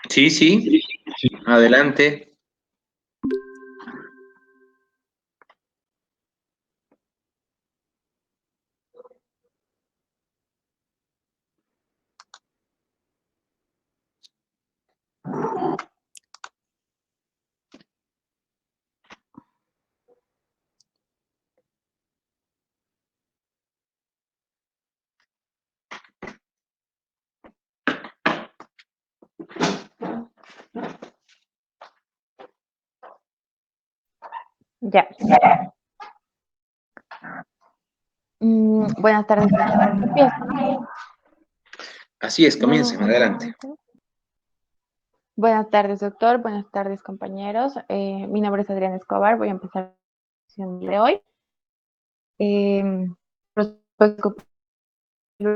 Sí, sí, adelante. Ya. Buenas tardes, empiezo, ¿no? Así es, No, no, comiencen, adelante. Buenas tardes, doctor. Buenas tardes, compañeros. Mi nombre es Adriana Escobar. Voy a empezar la sesión de hoy.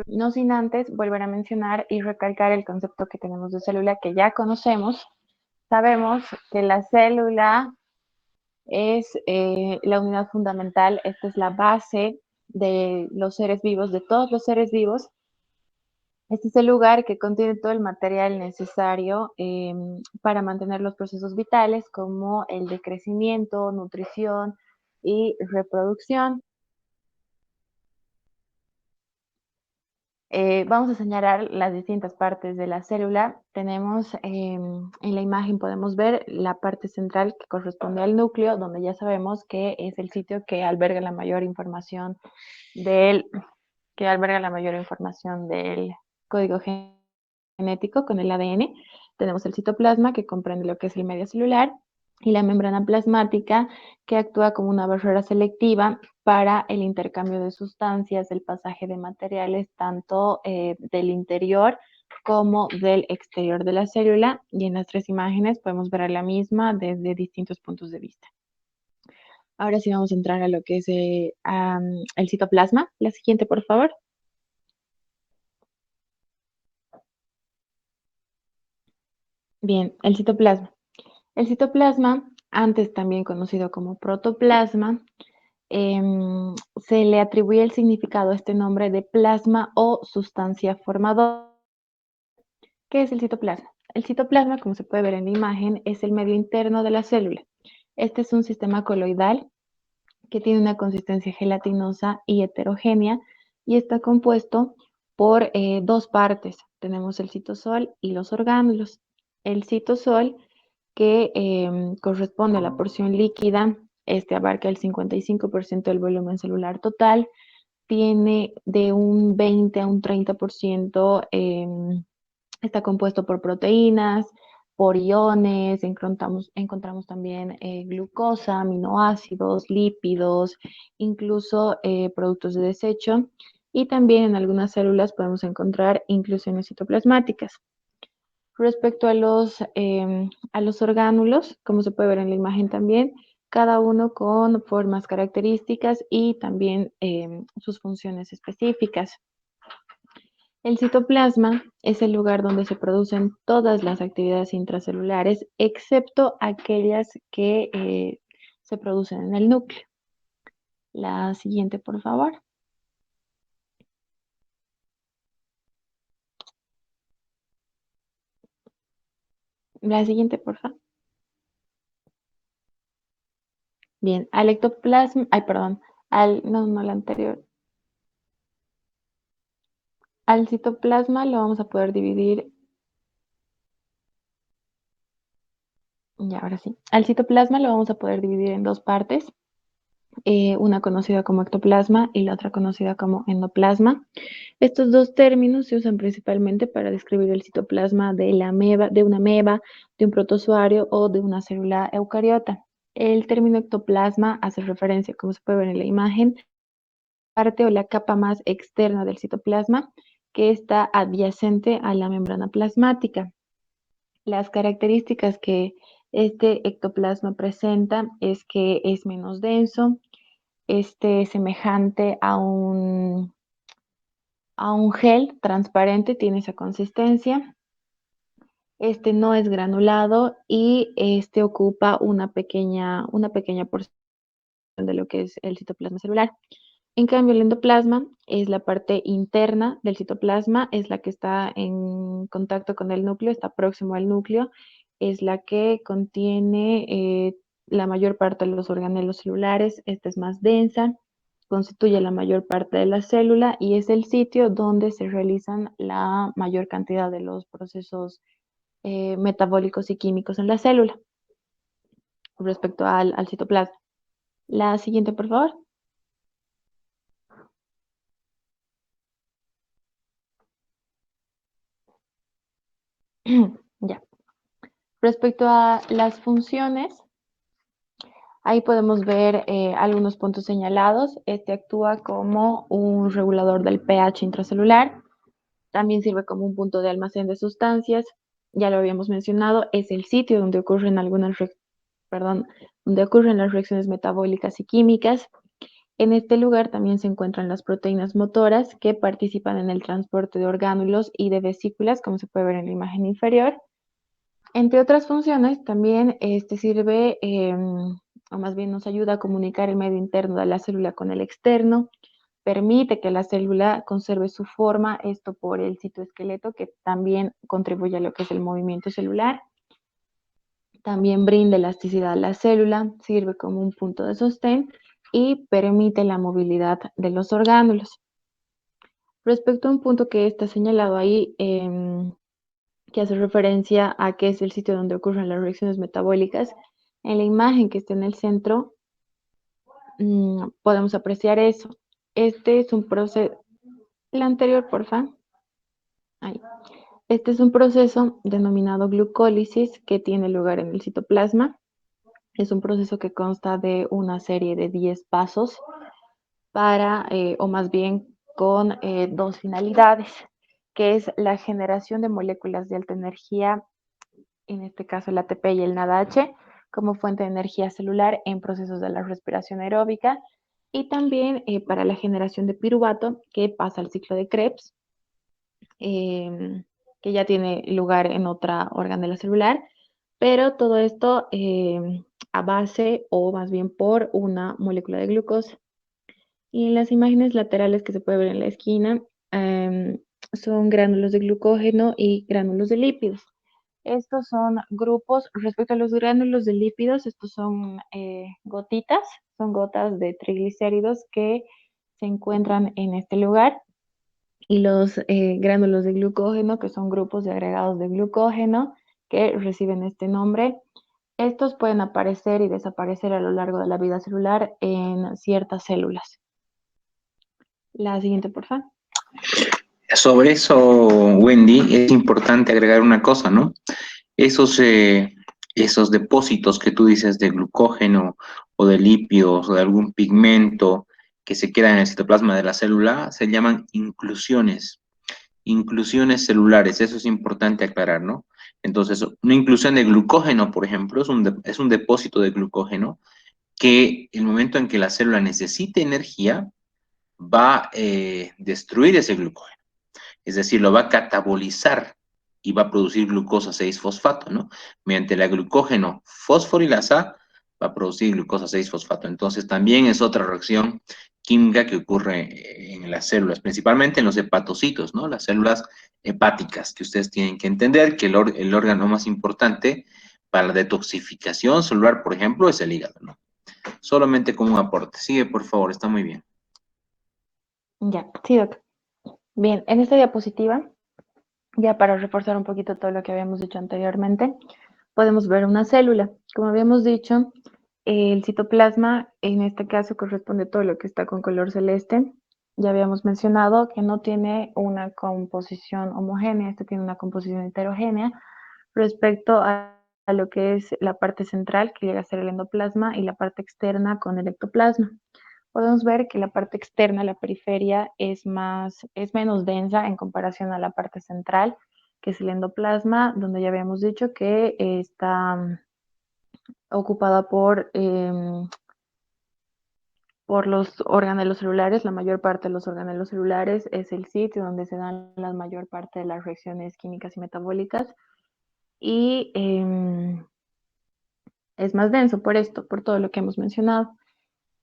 No sin antes volver a mencionar y recalcar el concepto que tenemos de célula que ya conocemos. Sabemos que la célula es la unidad fundamental, esta es la base de los seres vivos, de todos los seres vivos. Este es el lugar que contiene todo el material necesario para mantener los procesos vitales como el de crecimiento, nutrición y reproducción. Vamos a señalar las distintas partes de la célula. Tenemos en la imagen podemos ver la parte central que corresponde al núcleo, donde ya sabemos que es el sitio que alberga la mayor información del, código genético con el ADN. Tenemos el citoplasma, que comprende lo que es el medio celular, y la membrana plasmática, que actúa como una barrera selectiva para el intercambio de sustancias, el pasaje de materiales, tanto del interior como del exterior de la célula. Y en las tres imágenes podemos ver la misma desde distintos puntos de vista. Ahora sí vamos a entrar a lo que es el citoplasma. La siguiente, por favor. Bien, el citoplasma. El citoplasma, antes también conocido como protoplasma, se le atribuye el significado a este nombre de plasma o sustancia formadora. ¿Qué es el citoplasma? El citoplasma, como se puede ver en la imagen, es el medio interno de la célula. Este es un sistema coloidal que tiene una consistencia gelatinosa y heterogénea y está compuesto por dos partes. Tenemos el citosol y los orgánulos. El citosol, que corresponde a la porción líquida, este abarca el 55% del volumen celular total, tiene de un 20 a un 30%, está compuesto por proteínas, por iones, encontramos también glucosa, aminoácidos, lípidos, incluso productos de desecho, y también en algunas células podemos encontrar inclusiones citoplasmáticas. Respecto a los orgánulos, como se puede ver en la imagen también, cada uno con formas características y también sus funciones específicas. El citoplasma es el lugar donde se producen todas las actividades intracelulares, excepto aquellas que se producen en el núcleo. La siguiente, por favor. La siguiente, por favor. Bien, al ectoplasma, ay, perdón, no, la anterior. Al citoplasma lo vamos a poder dividir, ya ahora sí. Al citoplasma lo vamos a poder dividir en dos partes, una conocida como ectoplasma y la otra conocida como endoplasma. Estos dos términos se usan principalmente para describir el citoplasma de una ameba, de un protozoario o de una célula eucariota. El término ectoplasma hace referencia, como se puede ver en la imagen, parte o la capa más externa del citoplasma que está adyacente a la membrana plasmática. Las características que este ectoplasma presenta es que es menos denso, semejante a un gel transparente, tiene esa consistencia. Este no es granulado y este ocupa una pequeña porción de lo que es el citoplasma celular. En cambio, el endoplasma es la parte interna del citoplasma, es la que está en contacto con el núcleo, está próximo al núcleo, es la que contiene la mayor parte de los organelos celulares, esta es más densa, constituye la mayor parte de la célula y es el sitio donde se realizan la mayor cantidad de los procesos metabólicos y químicos en la célula respecto al citoplasma. La siguiente, por favor. Ya. Respecto a las funciones, ahí podemos ver algunos puntos señalados. Este actúa como un regulador del pH intracelular. También sirve como un punto de almacén de sustancias. Ya lo habíamos mencionado, es el sitio donde ocurren donde ocurren las reacciones metabólicas y químicas. En este lugar también se encuentran las proteínas motoras que participan en el transporte de orgánulos y de vesículas, como se puede ver en la imagen inferior. Entre otras funciones, también este sirve, o más bien nos ayuda a comunicar el medio interno de la célula con el externo, permite que la célula conserve su forma, esto por el citoesqueleto, que también contribuye a lo que es el movimiento celular. También brinda elasticidad a la célula, sirve como un punto de sostén y permite la movilidad de los orgánulos. Respecto a un punto que está señalado ahí, que hace referencia a que es el sitio donde ocurren las reacciones metabólicas. En la imagen que está en el centro, podemos apreciar eso. Este es un proceso, la anterior, porfa. Ahí. Este es un proceso denominado glucólisis que tiene lugar en el citoplasma. Es un proceso que consta de una serie de 10 pasos para, o más bien con dos finalidades, que es la generación de moléculas de alta energía, en este caso el ATP y el NADH, como fuente de energía celular en procesos de la respiración aeróbica, y también para la generación de piruvato, que pasa al ciclo de Krebs, que ya tiene lugar en otra organela celular, pero todo esto a base o más bien por una molécula de glucosa. Y en las imágenes laterales que se puede ver en la esquina, son gránulos de glucógeno y gránulos de lípidos. Estos son grupos, respecto a los gránulos de lípidos, estos son gotitas, son gotas de triglicéridos que se encuentran en este lugar. Y los gránulos de glucógeno, que son grupos de agregados de glucógeno que reciben este nombre. Estos pueden aparecer y desaparecer a lo largo de la vida celular en ciertas células. La siguiente, por favor. Sobre eso, Wendy, es importante agregar una cosa, ¿no? Esos depósitos que tú dices de glucógeno o de lípidos o de algún pigmento que se queda en el citoplasma de la célula se llaman inclusiones celulares, eso es importante aclarar, ¿no? Entonces, una inclusión de glucógeno, por ejemplo, es un depósito de glucógeno que el momento en que la célula necesite energía va a destruir ese glucógeno, es decir, lo va a catabolizar y va a producir glucosa 6-fosfato, ¿no? Mediante la glucógeno fosforilasa va a producir glucosa 6-fosfato. Entonces, también es otra reacción química que ocurre en las células, principalmente en los hepatocitos, ¿no? Las células hepáticas, que ustedes tienen que entender que el órgano más importante para la detoxificación celular, por ejemplo, es el hígado, ¿no? Solamente como un aporte. Sigue, por favor, está muy bien. Ya, sí, doctor. Bien, en esta diapositiva, ya para reforzar un poquito todo lo que habíamos dicho anteriormente, podemos ver una célula. Como habíamos dicho, el citoplasma, en este caso, corresponde a todo lo que está con color celeste. Ya habíamos mencionado que no tiene una composición homogénea, este tiene una composición heterogénea respecto a lo que es la parte central, que llega a ser el endoplasma, y la parte externa con el ectoplasma. Podemos ver que la parte externa, la periferia, es menos densa en comparación a la parte central, que es el endoplasma, donde ya habíamos dicho que está ocupada por los organelos celulares. La mayor parte de los organelos celulares es el sitio donde se dan la mayor parte de las reacciones químicas y metabólicas. Y es más denso por esto, por todo lo que hemos mencionado.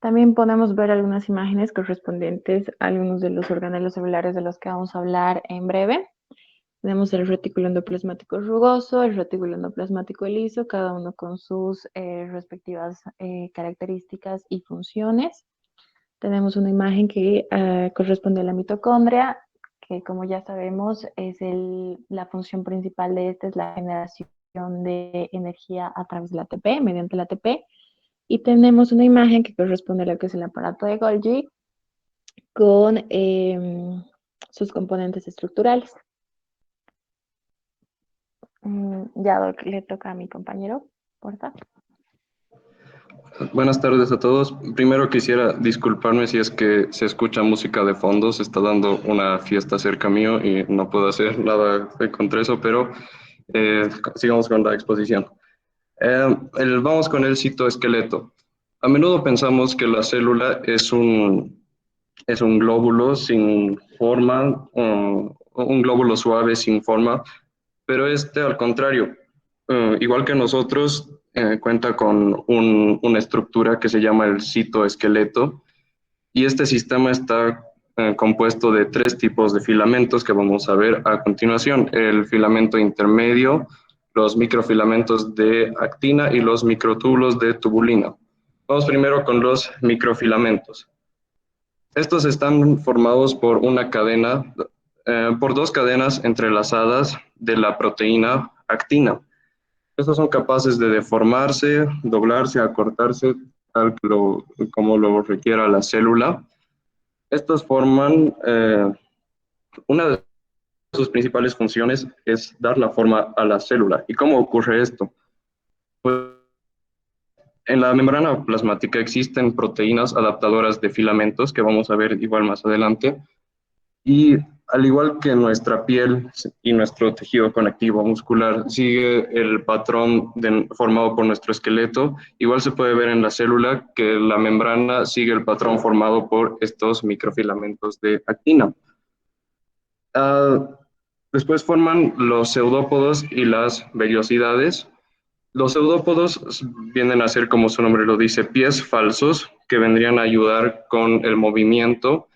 También podemos ver algunas imágenes correspondientes a algunos de los organelos celulares de los que vamos a hablar en breve. Tenemos el retículo endoplasmático rugoso, el retículo endoplasmático liso, cada uno con sus respectivas características y funciones. Tenemos una imagen que corresponde a la mitocondria, que como ya sabemos es la función principal de esta es la generación de energía a través del ATP, mediante el ATP. Y tenemos una imagen que corresponde a lo que es el aparato de Golgi con sus componentes estructurales. Ya le toca a mi compañero, por favor. Buenas tardes a todos. Primero quisiera disculparme si es que se escucha música de fondo, se está dando una fiesta cerca mío y no puedo hacer nada contra eso, pero sigamos con la exposición. Vamos con el citoesqueleto. A menudo pensamos que la célula es un glóbulo sin forma, un glóbulo suave sin forma, pero este al contrario, igual que nosotros, cuenta con una estructura que se llama el citoesqueleto y este sistema está compuesto de tres tipos de filamentos que vamos a ver a continuación: el filamento intermedio, los microfilamentos de actina y los microtúbulos de tubulina. Vamos primero con los microfilamentos. Estos están formados por una cadena, por dos cadenas entrelazadas de la proteína actina. Estos son capaces de deformarse, doblarse, acortarse, como lo requiera la célula. Estos forman, una de sus principales funciones es dar la forma a la célula. ¿Y cómo ocurre esto? Pues en la membrana plasmática existen proteínas adaptadoras de filamentos, que vamos a ver igual más adelante, y al igual que nuestra piel y nuestro tejido conectivo muscular sigue el patrón formado por nuestro esqueleto, igual se puede ver en la célula que la membrana sigue el patrón formado por estos microfilamentos de actina. Después forman los pseudópodos y las vellosidades. Los pseudópodos vienen a ser, como su nombre lo dice, pies falsos que vendrían a ayudar con el movimiento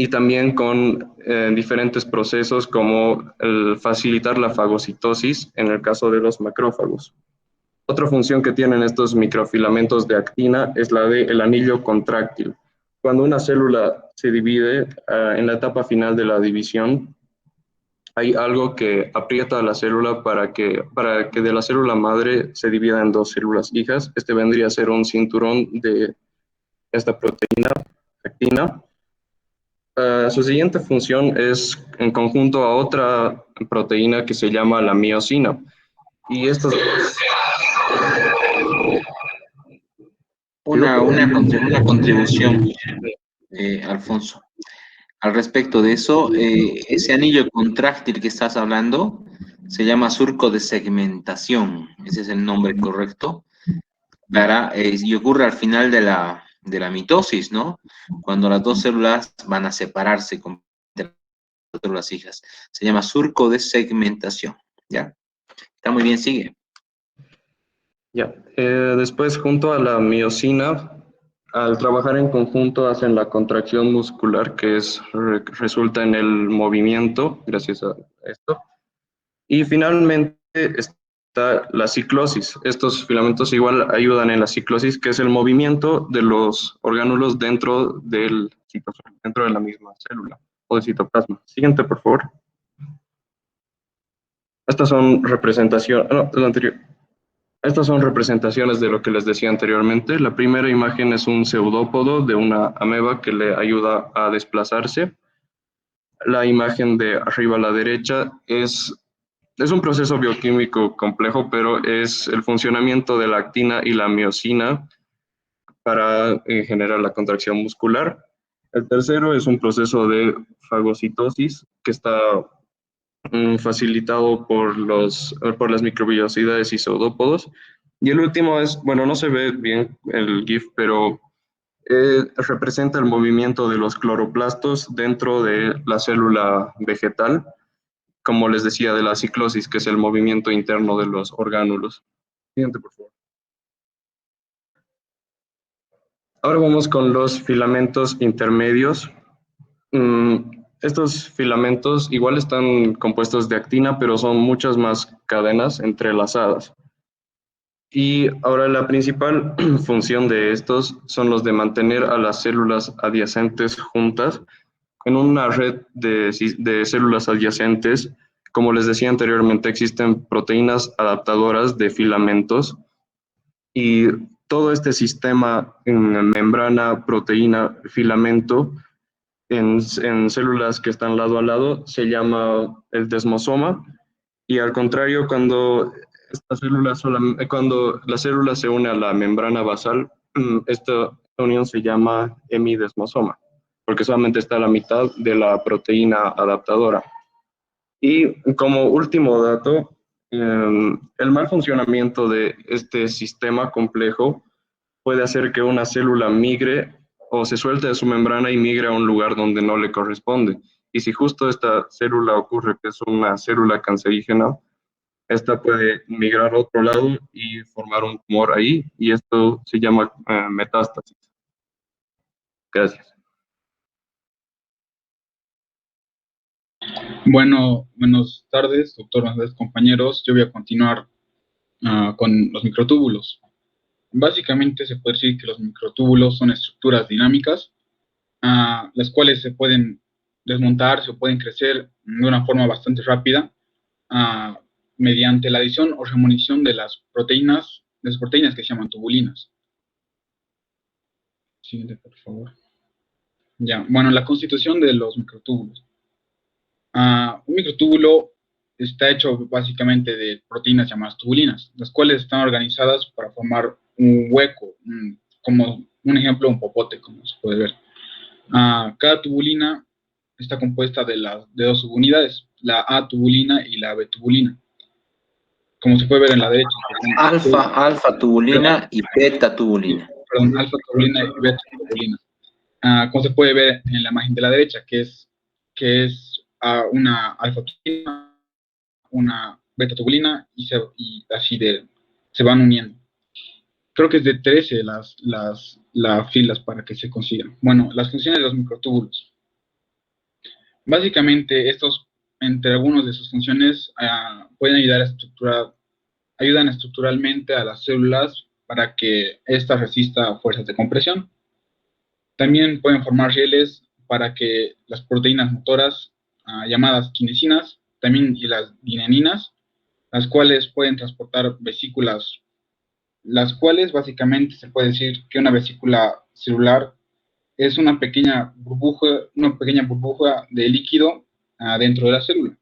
y también con diferentes procesos como el facilitar la fagocitosis en el caso de los macrófagos. Otra función que tienen estos microfilamentos de actina es la del anillo contráctil. Cuando una célula se divide, en la etapa final de la división, hay algo que aprieta a la célula para que de la célula madre se divida en dos células hijas. Este vendría a ser un cinturón de esta proteína actina. Su siguiente función es en conjunto a otra proteína que se llama la miosina. Y esto... Una contribución, Alfonso. Al respecto de eso, ese anillo contráctil que estás hablando se llama surco de segmentación, ese es el nombre correcto, y ocurre al final de la mitosis, ¿no? Cuando las dos células van a separarse con las células hijas. Se llama surco de segmentación, ¿ya? Está muy bien, sigue. Ya. Después, junto a la miosina, al trabajar en conjunto, hacen la contracción muscular, que resulta en el movimiento, gracias a esto. Y finalmente está la ciclosis. Estos filamentos igual ayudan en la ciclosis, que es el movimiento de los orgánulos dentro dentro de la misma célula o del citoplasma. Siguiente, por favor. Estas son representaciones, no, lo anterior. Estas son representaciones de lo que les decía anteriormente. La primera imagen es un pseudópodo de una ameba que le ayuda a desplazarse. La imagen de arriba a la derecha es un proceso bioquímico complejo, pero es el funcionamiento de la actina y la miosina para generar la contracción muscular. El tercero es un proceso de fagocitosis que está facilitado por las microvellosidades y pseudópodos. Y el último es, bueno, no se ve bien el GIF, pero representa el movimiento de los cloroplastos dentro de la célula vegetal, como les decía, de la ciclosis, que es el movimiento interno de los orgánulos. Siguiente, por favor. Ahora vamos con los filamentos intermedios. Estos filamentos igual están compuestos de actina, pero son muchas más cadenas entrelazadas. Y ahora la principal función de estos son los de mantener a las células adyacentes juntas en una red de células adyacentes. Como les decía anteriormente, existen proteínas adaptadoras de filamentos y todo este sistema en membrana, proteína, filamento en células que están lado a lado se llama el desmosoma. Y al contrario, cuando la célula se une a la membrana basal, esta unión se llama hemidesmosoma, porque solamente está a la mitad de la proteína adaptadora. Y como último dato, el mal funcionamiento de este sistema complejo puede hacer que una célula migre o se suelte de su membrana y migre a un lugar donde no le corresponde. Y si justo esta célula ocurre que es una célula cancerígena, esta puede migrar a otro lado y formar un tumor ahí, y esto se llama metástasis. Gracias. Bueno, buenas tardes, doctor, buenas tardes, compañeros. Yo voy a continuar con los microtúbulos. Básicamente se puede decir que los microtúbulos son estructuras dinámicas, las cuales se pueden desmontar, se pueden crecer de una forma bastante rápida mediante la adición o remunición de las proteínas que se llaman tubulinas. Siguiente, por favor. Ya, bueno, la constitución de los microtúbulos. Un microtúbulo está hecho básicamente de proteínas llamadas tubulinas, las cuales están organizadas para formar un hueco, como un ejemplo, un popote, como se puede ver. Cada tubulina está compuesta de dos subunidades, la A tubulina y la B tubulina. Como se puede ver en la derecha. Alfa tubulina y beta tubulina. Perdón, alfa tubulina y beta tubulina. Como se puede ver en la imagen de la derecha, que es una alfa tubulina, una beta tubulina y así se van uniendo. Creo que es de 13 las filas para que se consigan. Bueno, las funciones de los microtúbulos. Básicamente, entre algunas de sus funciones, pueden ayudan estructuralmente a las células para que éstas resistan fuerzas de compresión. También pueden formar rieles para que las proteínas motoras, llamadas kinesinas, también y las dineninas, las cuales pueden transportar vesículas, las cuales básicamente se puede decir que una vesícula celular es una pequeña burbuja de líquido dentro de la célula.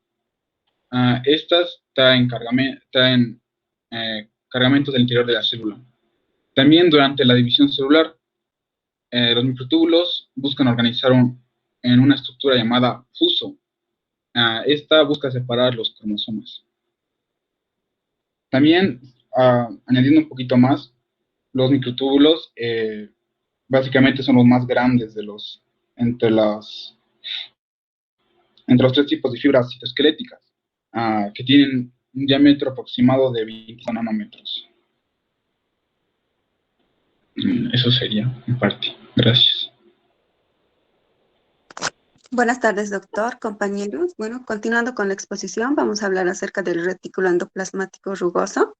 Estas traen cargamentos del interior de la célula. También durante la división celular, los microtúbulos buscan organizar en una estructura llamada fuso. Esta busca separar los cromosomas. También, añadiendo un poquito más, los microtúbulos básicamente son los más grandes entre los tres tipos de fibras citoesqueléticas, que tienen un diámetro aproximado de 20 nanómetros. Eso sería, en parte. Gracias. Buenas tardes, doctor, compañeros. Bueno, continuando con la exposición, vamos a hablar acerca del retículo endoplasmático rugoso.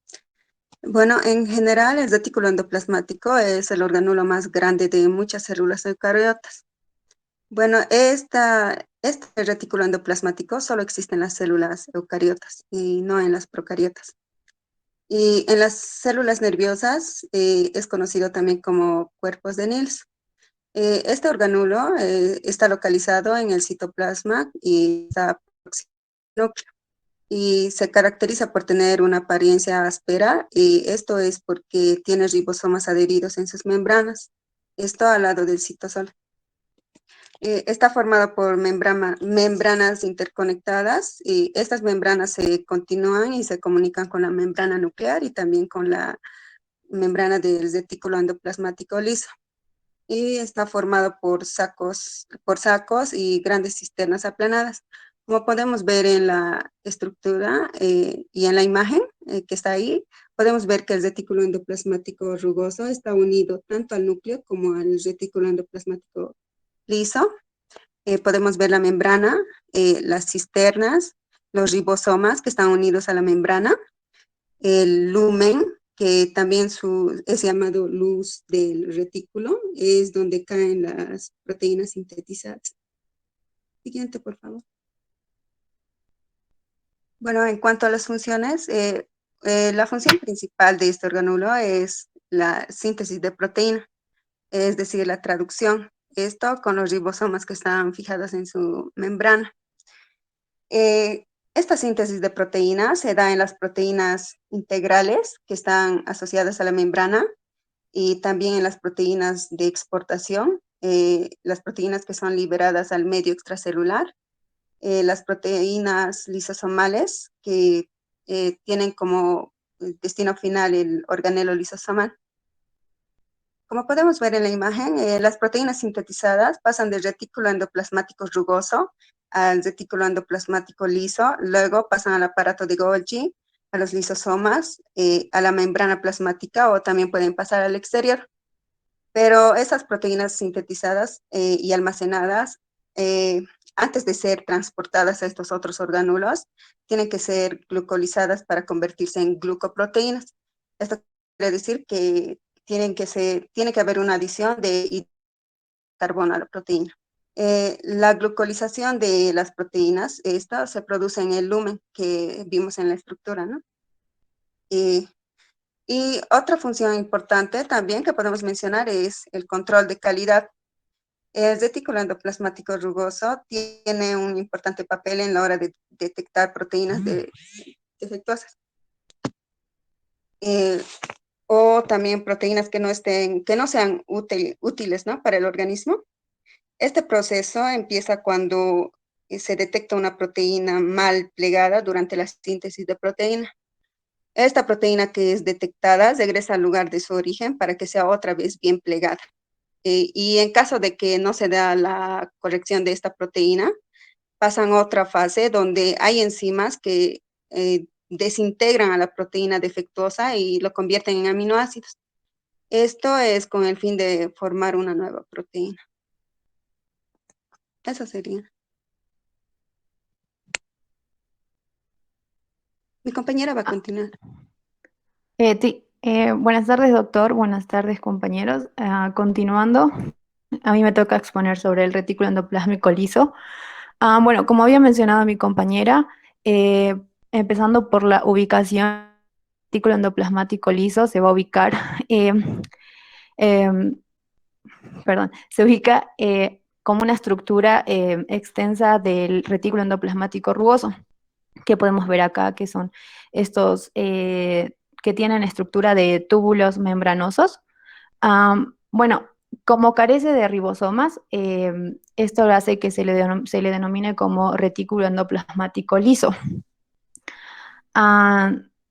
Bueno, en general, el retículo endoplasmático es el organulo más grande de muchas células eucariotas. Bueno, este retículo endoplasmático solo existe en las células eucariotas y no en las procariotas. Y en las células nerviosas es conocido también como cuerpos de Nils. Este organulo está localizado en el citoplasma y está próximo al núcleo. Y se caracteriza por tener una apariencia áspera, y esto es porque tiene ribosomas adheridos en sus membranas. Esto al lado del citosol. Está formado por membranas interconectadas, y estas membranas se continúan y se comunican con la membrana nuclear y también con la membrana del retículo endoplasmático liso. Y está formado por sacos y grandes cisternas aplanadas. Como podemos ver en la estructura y en la imagen, que está ahí, podemos ver que el retículo endoplasmático rugoso está unido tanto al núcleo como al retículo endoplasmático liso. Podemos ver la membrana, las cisternas, los ribosomas que están unidos a la membrana, el lumen, que también es llamado luz del retículo, es donde caen las proteínas sintetizadas. Siguiente, por favor. Bueno, en cuanto a las funciones, la función principal de este orgánulo es la síntesis de proteína, es decir, la traducción. Esto con los ribosomas que están fijados en su membrana. Esta síntesis de proteínas se da en las proteínas integrales que están asociadas a la membrana y también en las proteínas de exportación, las proteínas que son liberadas al medio extracelular, las proteínas lisosomales que tienen como destino final el organelo lisosomal. Como podemos ver en la imagen, las proteínas sintetizadas pasan del retículo endoplasmático rugoso al retículo endoplasmático liso, luego pasan al aparato de Golgi, a los lisosomas, a la membrana plasmática o también pueden pasar al exterior. Pero esas proteínas sintetizadas y almacenadas, antes de ser transportadas a estos otros orgánulos, tienen que ser glucolizadas para convertirse en glucoproteínas. Esto quiere decir que tiene que haber una adición de carbono a la proteína. La glucolización de las proteínas, esta se produce en el lumen que vimos en la estructura, ¿no? Y otra función importante también que podemos mencionar es el control de calidad. El retículo endoplasmático rugoso tiene un importante papel en la hora de detectar proteínas defectuosas. O también proteínas que no sean útiles, ¿no?, para el organismo. Este proceso empieza cuando se detecta una proteína mal plegada durante la síntesis de proteína. Esta proteína que es detectada regresa al lugar de su origen para que sea otra vez bien plegada. Y en caso de que no se da la corrección de esta proteína, pasan a otra fase donde hay enzimas que desintegran a la proteína defectuosa y lo convierten en aminoácidos. Esto es con el fin de formar una nueva proteína. Eso sería. Mi compañera va a continuar. Buenas tardes, doctor. Buenas tardes, compañeros. Continuando, a mí me toca exponer sobre el retículo endoplásmico liso. Bueno, como había mencionado mi compañera, empezando por la ubicación del retículo endoplasmático liso, se va a ubicar, em, perdón, se ubica como una estructura extensa del retículo endoplasmático rugoso, que podemos ver acá, que son estos que tienen estructura de túbulos membranosos. Bueno, como carece de ribosomas, esto hace que se le denomine como retículo endoplasmático liso.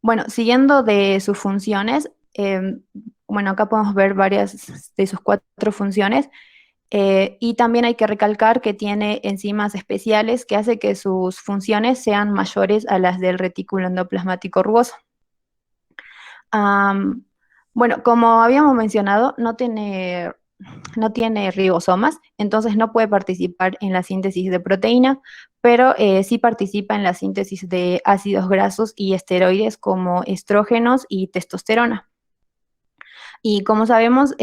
Bueno, siguiendo de sus funciones, bueno, acá podemos ver varias de sus 4 funciones. Y también hay que recalcar que tiene enzimas especiales que hace que sus funciones sean mayores a las del retículo endoplasmático rugoso. Bueno, como habíamos mencionado, no tiene ribosomas, entonces no puede participar en la síntesis de proteína, pero sí participa en la síntesis de ácidos grasos y esteroides como estrógenos y testosterona. Y como sabemos,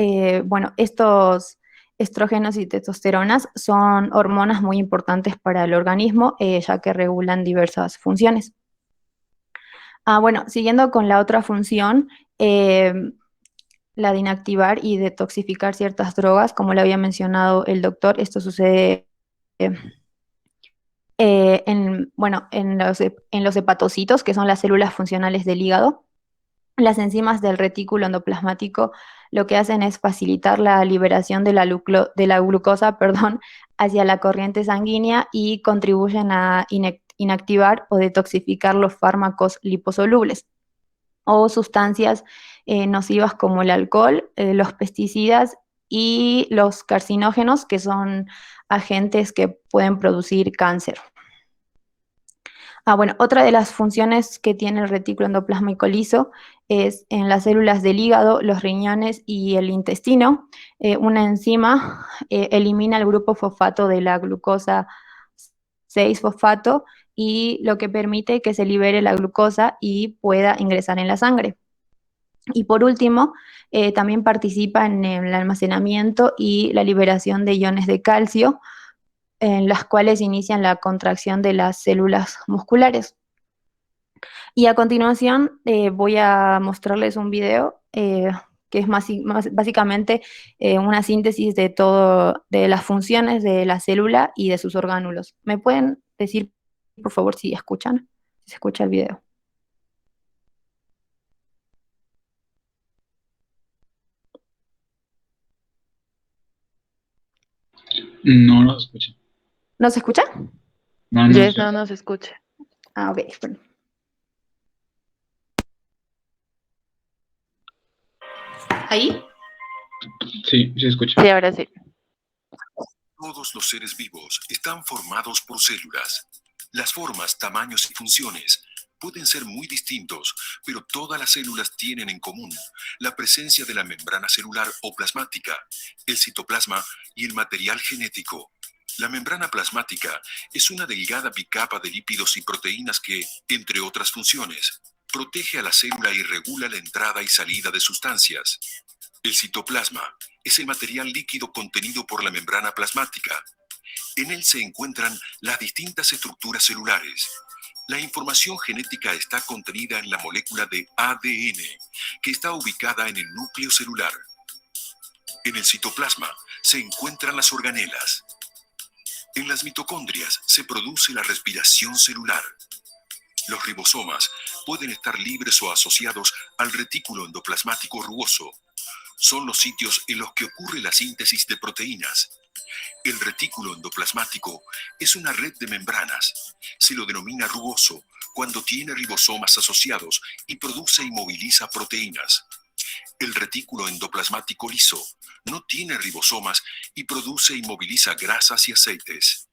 bueno, estos estrógenos y testosteronas son hormonas muy importantes para el organismo, ya que regulan diversas funciones. Bueno, siguiendo con la otra función, la de inactivar y detoxificar ciertas drogas, como le había mencionado el doctor, esto sucede bueno, en los hepatocitos, que son las células funcionales del hígado. Las enzimas del retículo endoplasmático lo que hacen es facilitar la liberación de la glucosa, perdón, hacia la corriente sanguínea y contribuyen a inactivar o detoxificar los fármacos liposolubles o sustancias nocivas como el alcohol, los pesticidas y los carcinógenos, que son agentes que pueden producir cáncer. Bueno, otra de las funciones que tiene el retículo endoplasmático liso es en las células del hígado, los riñones y el intestino. Una enzima elimina el grupo fosfato de la glucosa 6-fosfato y lo que permite que se libere la glucosa y pueda ingresar en la sangre. Y por último, también participa en el almacenamiento y la liberación de iones de calcio, en las cuales inician la contracción de las células musculares. Y a continuación voy a mostrarles un video que es básicamente una síntesis de todo, de las funciones de la célula y de sus orgánulos. ¿Me pueden decir, por favor, si escuchan? Si se escucha el video. No, no se escucha. ¿No se escucha? No, no Yes, sé. no se escucha. Ok, bueno. ¿Ahí? Sí, sí escucha. Sí, ahora sí. Todos los seres vivos están formados por células. Las formas, tamaños y funciones pueden ser muy distintos, pero todas las células tienen en común la presencia de la membrana celular o plasmática, el citoplasma y el material genético. La membrana plasmática es una delgada bicapa de lípidos y proteínas que, entre otras funciones, protege a la célula y regula la entrada y salida de sustancias. El citoplasma es el material líquido contenido por la membrana plasmática. En él se encuentran las distintas estructuras celulares. La información genética está contenida en la molécula de ADN, que está ubicada en el núcleo celular. En el citoplasma se encuentran las organelas. En las mitocondrias se produce la respiración celular. Los ribosomas pueden estar libres o asociados al retículo endoplasmático rugoso. Son los sitios en los que ocurre la síntesis de proteínas. El retículo endoplasmático es una red de membranas. Se lo denomina rugoso cuando tiene ribosomas asociados y produce y moviliza proteínas. El retículo endoplasmático liso no tiene ribosomas y produce y moviliza grasas y aceites.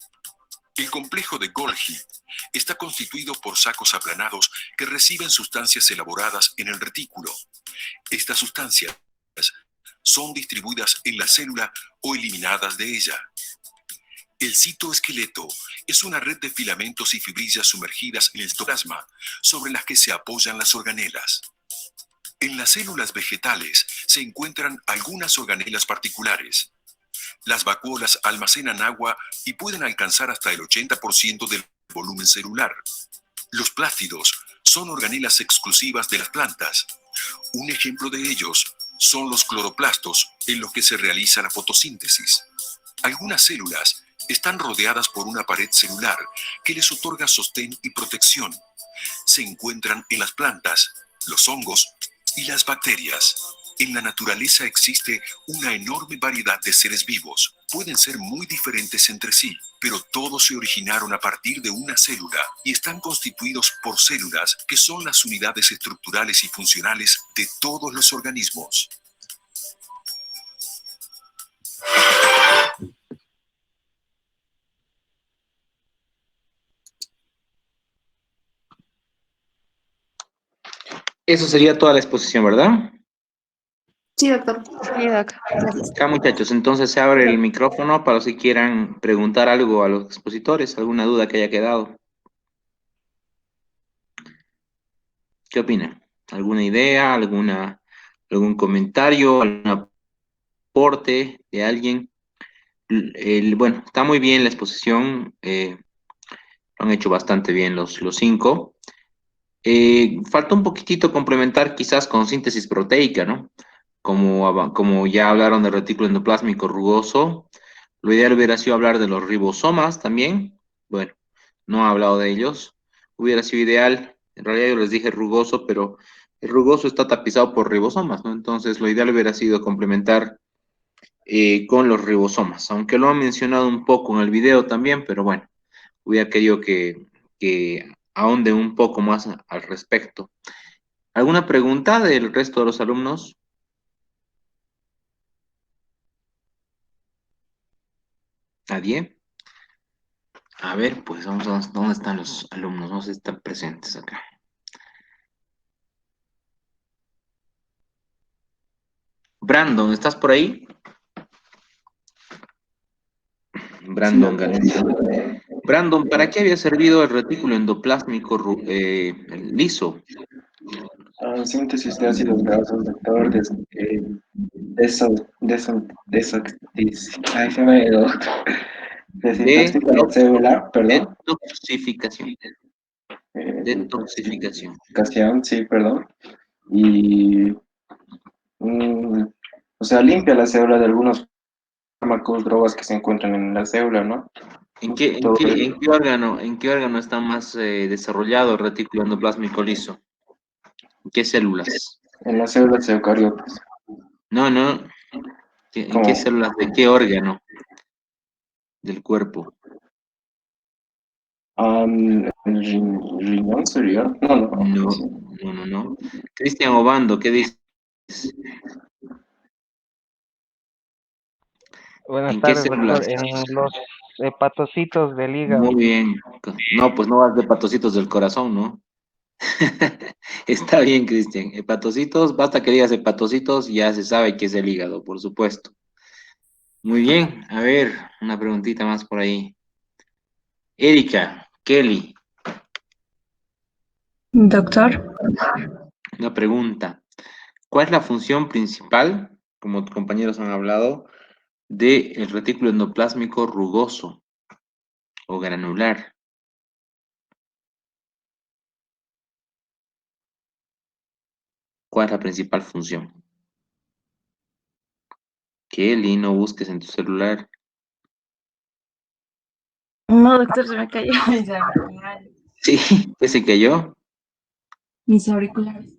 El complejo de Golgi está constituido por sacos aplanados que reciben sustancias elaboradas en el retículo. Estas sustancias son distribuidas en la célula o eliminadas de ella. El citoesqueleto es una red de filamentos y fibrillas sumergidas en el citoplasma sobre las que se apoyan las organelas. En las células vegetales se encuentran algunas organelas particulares. Las vacuolas almacenan agua y pueden alcanzar hasta el 80% del volumen celular. Los plástidos son organelas exclusivas de las plantas. Un ejemplo de ellos son los cloroplastos, en los que se realiza la fotosíntesis. Algunas células están rodeadas por una pared celular que les otorga sostén y protección. Se encuentran en las plantas, los hongos y las bacterias. En la naturaleza existe una enorme variedad de seres vivos. Pueden ser muy diferentes entre sí, pero todos se originaron a partir de una célula y están constituidos por células que son las unidades estructurales y funcionales de todos los organismos. Eso sería toda la exposición, ¿verdad? Sí, doctor. Sí, doc. Gracias. Acá, muchachos, entonces se abre el micrófono para los que quieran preguntar algo a los expositores, alguna duda que haya quedado. ¿Qué opinan? ¿Alguna idea, algún comentario, algún aporte de alguien? Bueno, está muy bien la exposición, lo han hecho bastante bien los cinco. Falta un poquitito complementar quizás con síntesis proteica, ¿no? Como ya hablaron del retículo endoplásmico rugoso, lo ideal hubiera sido hablar de los ribosomas también. Bueno, no he hablado de ellos. Hubiera sido ideal, en realidad yo les dije rugoso, pero el rugoso está tapizado por ribosomas, ¿no? Entonces lo ideal hubiera sido complementar con los ribosomas, aunque lo han mencionado un poco en el video también, pero bueno, hubiera querido que ahonde un poco más al respecto. ¿Alguna pregunta del resto de los alumnos? ¿Nadie? A ver, pues vamos a dónde están los alumnos, no sé si están presentes acá. Brandon, ¿estás por ahí? Sí, Brandon Galicia. Brandon, ¿para qué había servido el retículo endoplásmico liso? síntesis de ácidos grasos, doctor, ay, se me olvidó. Desintoxica la célula, perdón. Detoxificación. Detoxificación. Detoxificación, sí, perdón. Y, o sea, limpia la célula de algunos fármacos, drogas que se encuentran en la célula, ¿no? ¿En qué, en Todo qué, en qué órgano está más desarrollado el retículo endoplásmico liso? ¿En qué células? en las células eucariotas, No, no. ¿En qué como células de qué órgano del cuerpo? el riñón sería. No, no, No, sí. no, no, no. Cristian Obando, ¿qué dices? Buenas ¿En qué tardes, células? doctor. En los hepatocitos del hígado. Muy bien. No, pues no vas de hepatocitos del corazón, ¿no? Está bien, Cristian. Hepatocitos, basta que digas hepatocitos, ya se sabe que es el hígado, por supuesto. Muy bien. A ver, una preguntita más por ahí. Erika, Kelly, Doctor, una pregunta. ¿Cuál es la función principal, como tus compañeros han hablado, del retículo endoplásmico rugoso o granular? ¿Cuál es la principal función? Kelly, no busques en tu celular. no, doctor, se me cayó mis auriculares. Sí, pues se cayó Mis auriculares.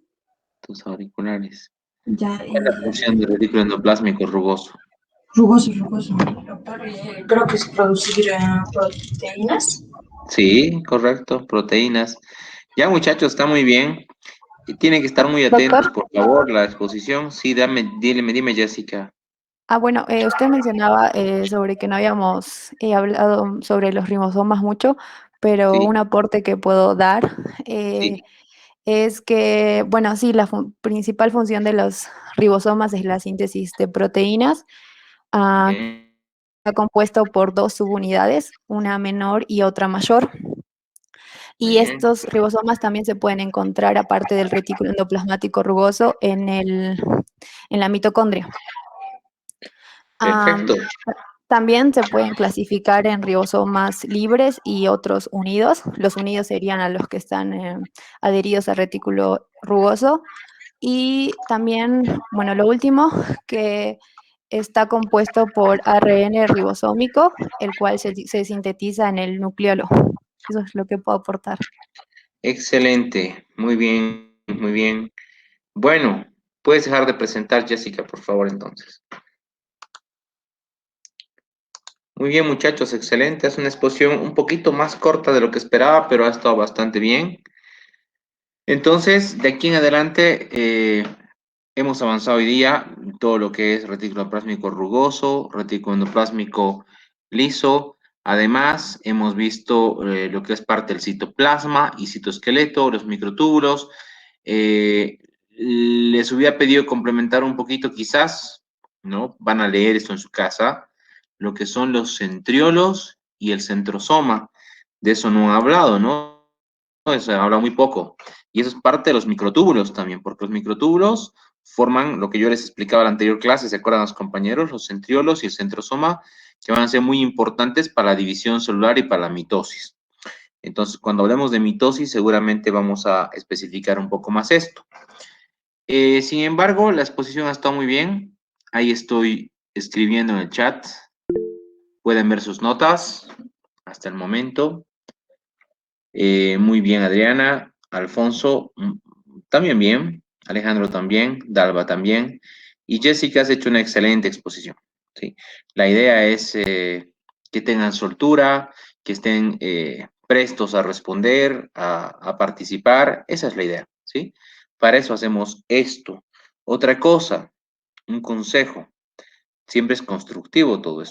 tus auriculares. Ya, ¿Cuál es la función del retículo endoplásmico rugoso? rugoso, rugoso. Doctor, creo que es producir proteínas. Sí, correcto, proteínas. Ya, muchachos, está muy bien. Y tienen que estar muy atentos, Doctor. por favor, la exposición. Sí, dime, Jessica. Bueno, usted mencionaba sobre que no habíamos hablado sobre los ribosomas mucho, pero Sí, un aporte que puedo dar sí. es que, bueno, sí, la principal función de los ribosomas es la síntesis de proteínas. Ah, Bien, está compuesto por dos subunidades, una menor y otra mayor. muy Y bien. estos ribosomas también se pueden encontrar, aparte del retículo endoplasmático rugoso, en la mitocondria. Perfecto. También se pueden clasificar en ribosomas libres y otros unidos. Los unidos serían a los que están adheridos al retículo rugoso. Y también, bueno, lo último, que está compuesto por ARN ribosómico, el cual se sintetiza en el nucleolo. Eso es lo que puedo aportar. Excelente. Muy bien, muy bien. Bueno, puedes dejar de presentar, Jessica, por favor, entonces. Muy bien, muchachos, excelente. Es una exposición un poquito más corta de lo que esperaba, pero ha estado bastante bien. Entonces, de aquí en adelante, hemos avanzado hoy día en todo lo que es retículo endoplasmático rugoso, retículo endoplásmico liso. Además, hemos visto lo que es parte del citoplasma y citoesqueleto, los microtúbulos. Les hubiera pedido complementar un poquito, quizás, ¿no? Van a leer esto en su casa, lo que son los centriolos y el centrosoma. De eso no han hablado, ¿no? Se habla muy poco. Y eso es parte de los microtúbulos también, porque los microtúbulos forman lo que yo les explicaba en la anterior clase, ¿se acuerdan los compañeros? Los centriolos y el centrosoma, que van a ser muy importantes para la división celular y para la mitosis. Entonces, cuando hablemos de mitosis, seguramente vamos a especificar un poco más esto. Sin embargo, la exposición ha estado muy bien. Ahí estoy escribiendo en el chat. Pueden ver sus notas hasta el momento. Muy bien, Adriana. Alfonso, también bien. Alejandro también. Dalva también. Y Jessica has hecho una excelente exposición. ¿Sí? La idea es que tengan soltura, que estén prestos a responder, a participar. Esa es la idea. ¿Sí? Para eso hacemos esto. Otra cosa, un consejo. Siempre es constructivo todo esto.